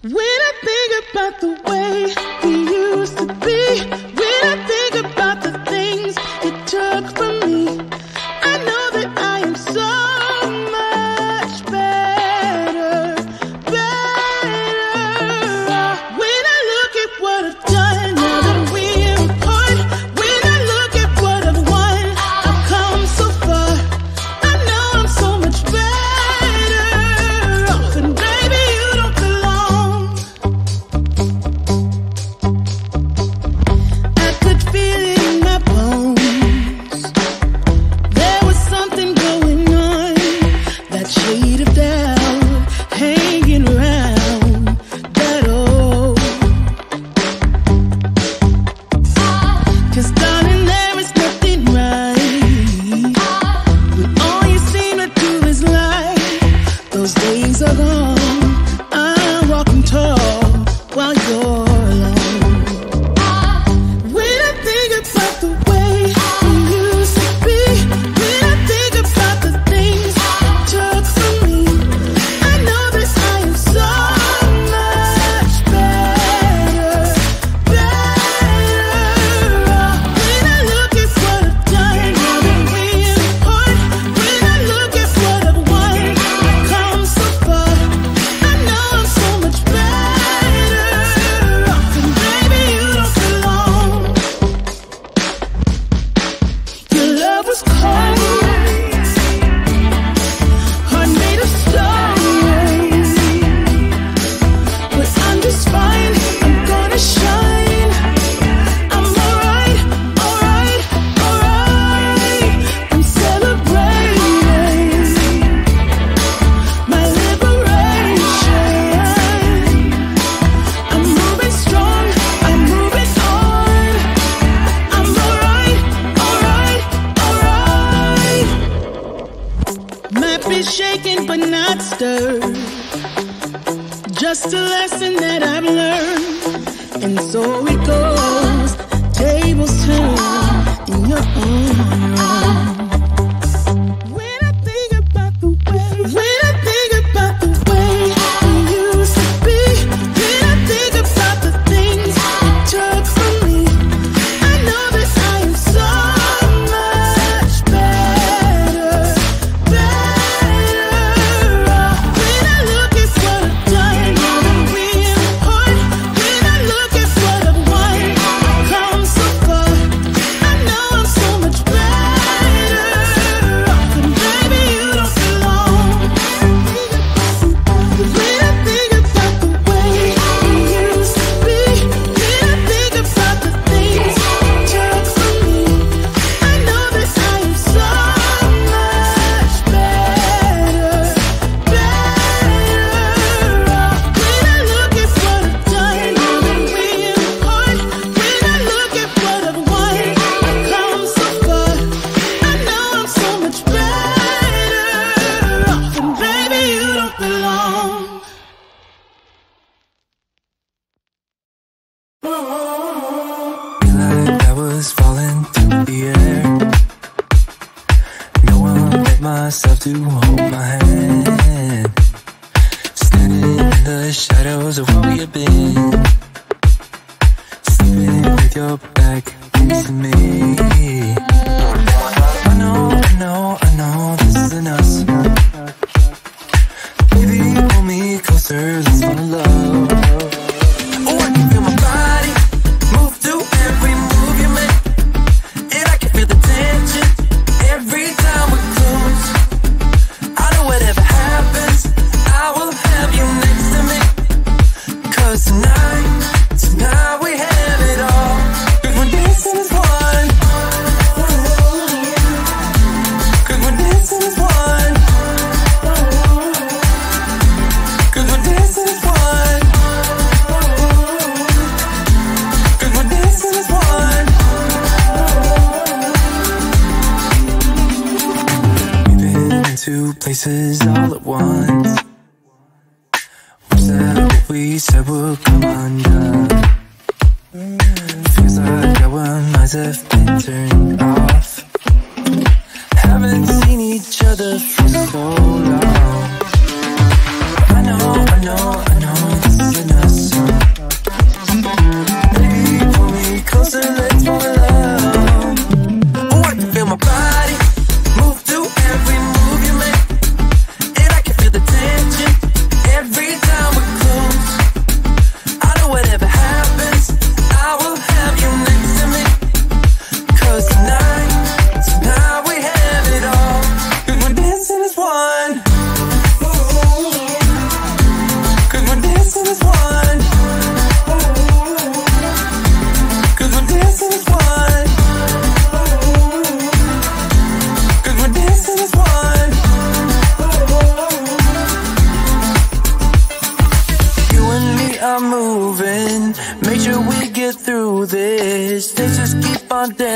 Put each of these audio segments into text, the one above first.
When I think about the way we used to be, when I think about the things you took from me, I know that I am so much better, better. When I look at what I've done, now that we're apart, when I look at what I've won, I've come so far. I know I'm so much better off, and baby, you don't belong. I could feel it in my bones. There was something going on, that shade of doubt hanging around that old. 'Cause darling, there is nothing right when all you seem to do is lie. Those days are gone. I'm walking tall while you're alone. When I think about the way we used to be, when I think about the things you took from me, I know that I am so much better, better. When I look at what I've done, now that we're apart, when I look at what I've won, I've come so far. I know I'm so much better off, and baby, you don't belong. Your love was cold, heart made of stone, but I'm just fine. I'm gonna shine. I'm alright, alright, alright. I'm celebrating my liberation. I'm moving strong, I'm moving on. I'm alright, alright, alright. Might be shaken but not stirred. Just a lesson that I've learned. And so it goes, tables turn in your honor. When I think about the way, when I think about the way we used to be, when I think about the things you took from me, I know that I am so much better, better. When I look at what I've done, now that we're apart, when I look at what I've won, I've come so far. I know I'm so much better off, and baby, you don't belong. When I think about the way we used to be, when I think about the things you took from me, I know that I am so much better, better off. When I look at what I've done, now that we're apart, when I look at what I've won, I've come so far. I know I'm so much better off, and baby, you don't belong. Feel like I was falling through the air. No one but myself to hold my hand. Standing in the shadows of where we have been. Sleeping with your back facing me. I know this isn't us. Baby, pull me closer, let's fall in love. Oh, I can feel my body move through every move you make, and I can feel the tension every time we're close. I know whatever happens, I will have you next to me. 'Cause tonight we have it all. 'Cause we're dancing as one. 'Cause we're dancing as one. 'Cause we're dancing as one. 'Cause we're dancing as one. We've been in two places all at once. Was that what we said would come undone? Feels like our minds have been turned off. Haven't seen each other for so long. I know this is enough.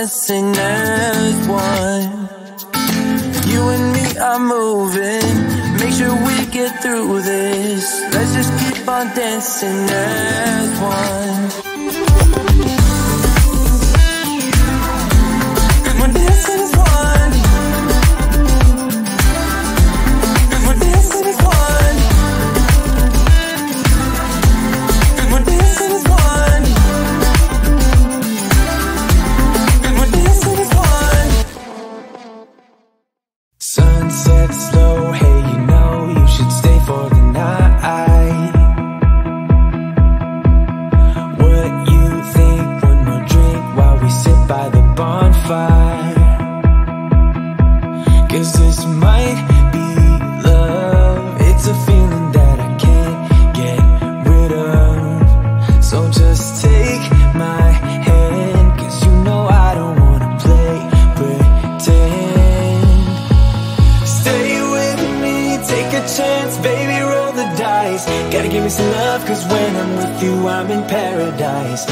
dancing as one. You and me are moving, make sure we get through this. Let's just keep on dancing as one. And we're dancing as one. And we're dancing as one. And we're dancing as one. And we're dancing as one. Sunset slow, hey, you know you should stay for the night. What you think? One more drink while we sit by the bonfire. 'Cause this might be love. It's a feeling that I can't get rid of. So just take my hand, 'cause you know I don't wanna play pretend. Stay with me, take a chance, baby, roll the dice. Gotta give me some love, 'cause when I'm with you, I'm in paradise.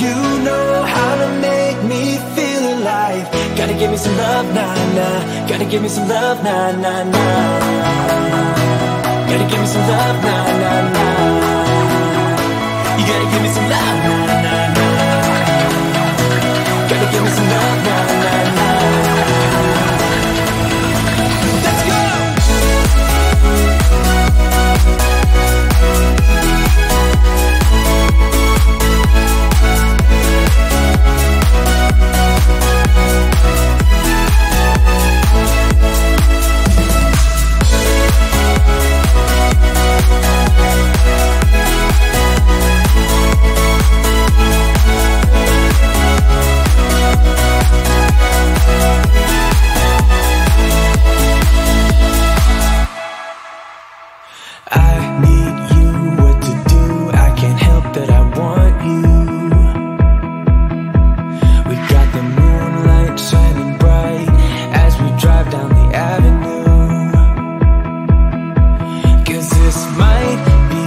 You know how to make me feel alive. Gotta give me some love, nah, nah. Gotta give me some love, nah, nah, nah. Gotta give me some love, nah, nah, nah. You gotta give me some love, nah, nah, nah. Gotta give me some love, nah, nah, nah. Let's go! I need you, what to do, I can't help that I want you. We got the moonlight shining bright as we drive down the avenue. 'Cause this might be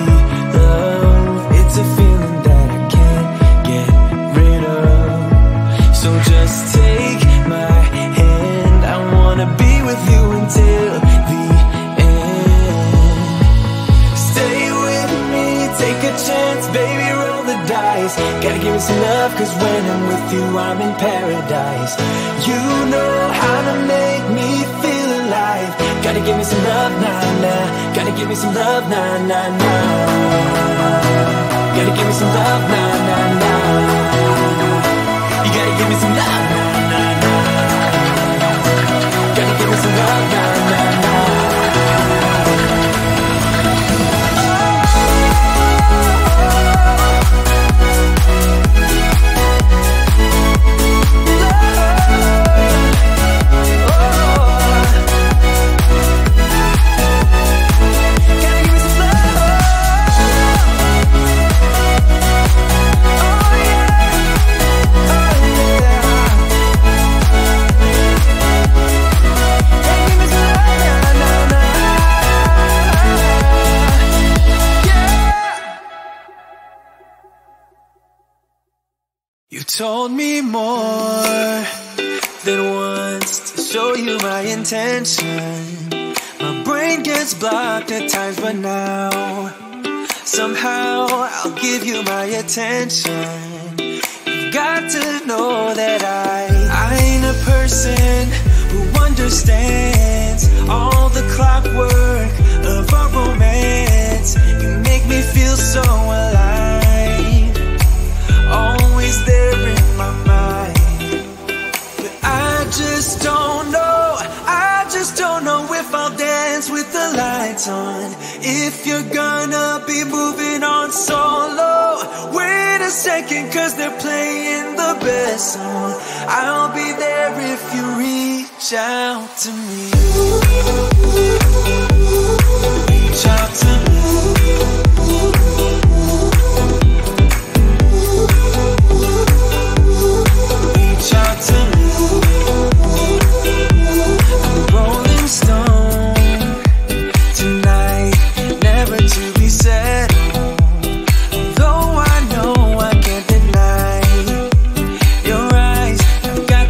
love, it's a feeling that I can't get rid of. So just take my hand, I wanna be with you until the chance, baby, roll the dice. Gotta give me some love, 'cause when I'm with you, I'm in paradise. You know how to make me feel alive. Gotta give me some love, nah, nah. Gotta give me some love, nah, nah, nah. Gotta give me some love, nah, nah, nah. You gotta give me some love, nah, nah, nah. Gotta give me some love, nah, nah, nah. You told me more than once to show you my intention. My brain gets blocked at times, but now somehow I'll give you my attention. You've got to know that I ain't a person who understands all the clockwork of our romance. You make me feel so alive, always there in my mind. But I just don't know if I'll dance with the lights on. If you're gonna be moving on solo, wait a second, 'cause they're playing the best song. I'll be there if you reach out to me. Reach out to me. Reach out to me. I'm a rolling stone tonight, never to be settled. Though I know I can't deny your eyes, I've got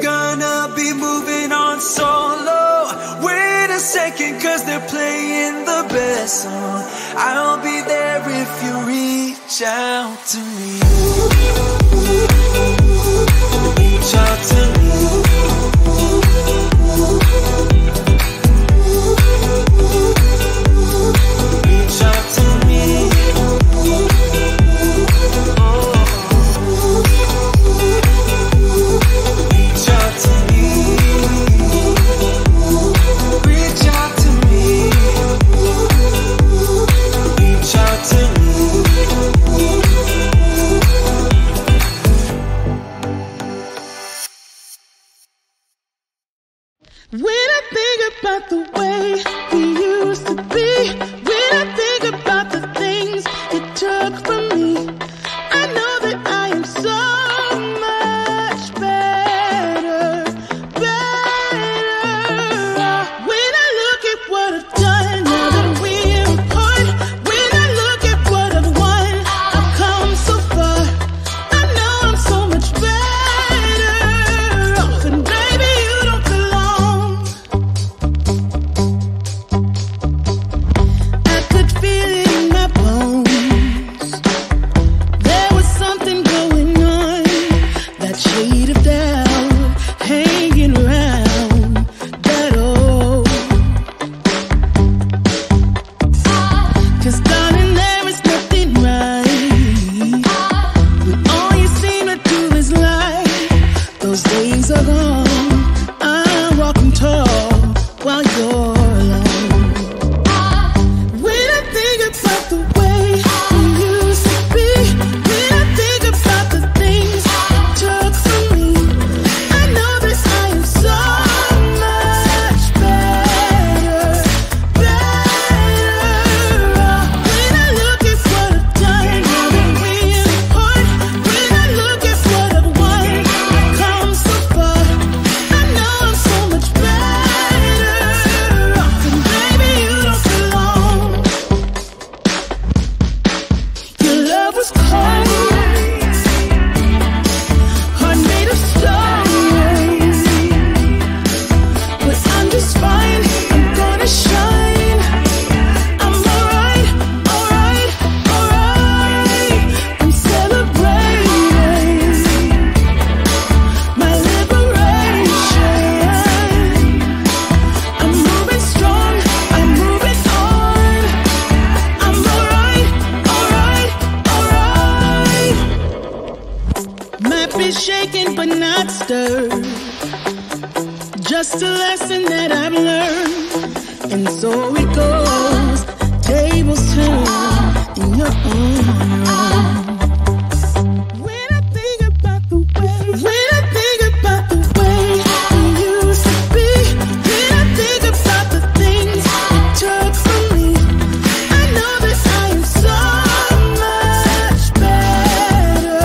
gonna be moving on solo. Wait a second, cause they're playing the best song. I'll be there if you reach out to me. Reach out to me. Reach out to me. Reach out to me. Reach out to me. Reach out to me. When I think about the way we used to be, when I think about the things you took from me, I know that I am so much better, better. When I look at what I've done, now that we're apart, when I look at what I've won, I've come so far. I know I'm so much better off, and baby, you don't belong. I could feel it in my bones. There was something going on, that shade of doubt hanging around that old. 'Cause darling, there is nothing right when all you seem to do is lie. Those days are gone. I'm walking tall while you're alone. When I think about the way we used to be, when I think about the things you took from me, I know that I am so much better, better. When I look at what I've done, now that we're apart, when I look at what I've won, I've come so far. I know I'm so much better off, and baby, you don't belong. Your love was cold, heart made of stone, but I'm just fine. I'm gonna shine. I'm alright, alright, alright. I'm celebrating my liberation. I'm moving strong, I'm moving on. I'm alright, alright, alright. Might be shaken but not stirred. Just a lesson that I've learned. And so it goes, tables turn in your honor. When I think about the way, when I think about the way we used to be, when I think about the things you took from me, I know that I am so much better,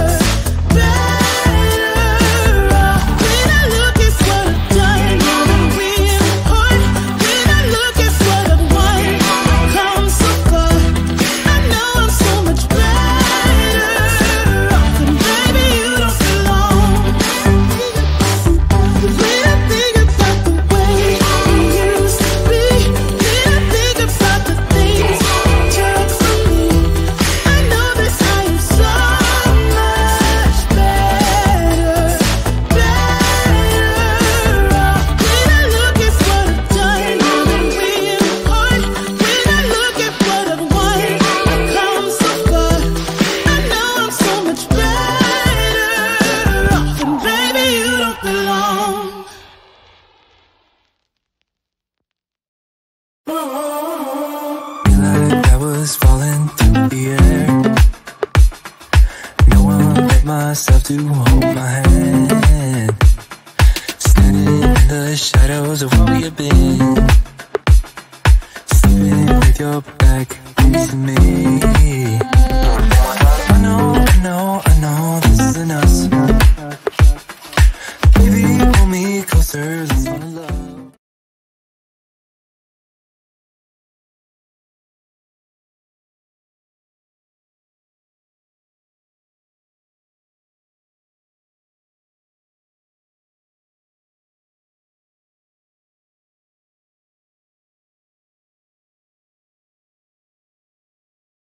better. When I look at what I've done, now that we're apart, when I look at what I've won, I've come so far. I know I'm so much better off, and baby, you don't belong. When I think about the way we used to be, when I think about the things you took from me, I know that I am so much better, better off. When I look at what I've done, now that we're apart, when I look at what I've won, I've come so far. I know I'm so much better off, and baby, you don't belong. Like I was falling through the air. No one let myself to hold my hand. Standing in the shadows of where we have been. Sleeping with your back against me. I know this isn't us. Baby, pull me closer, let's fall in love.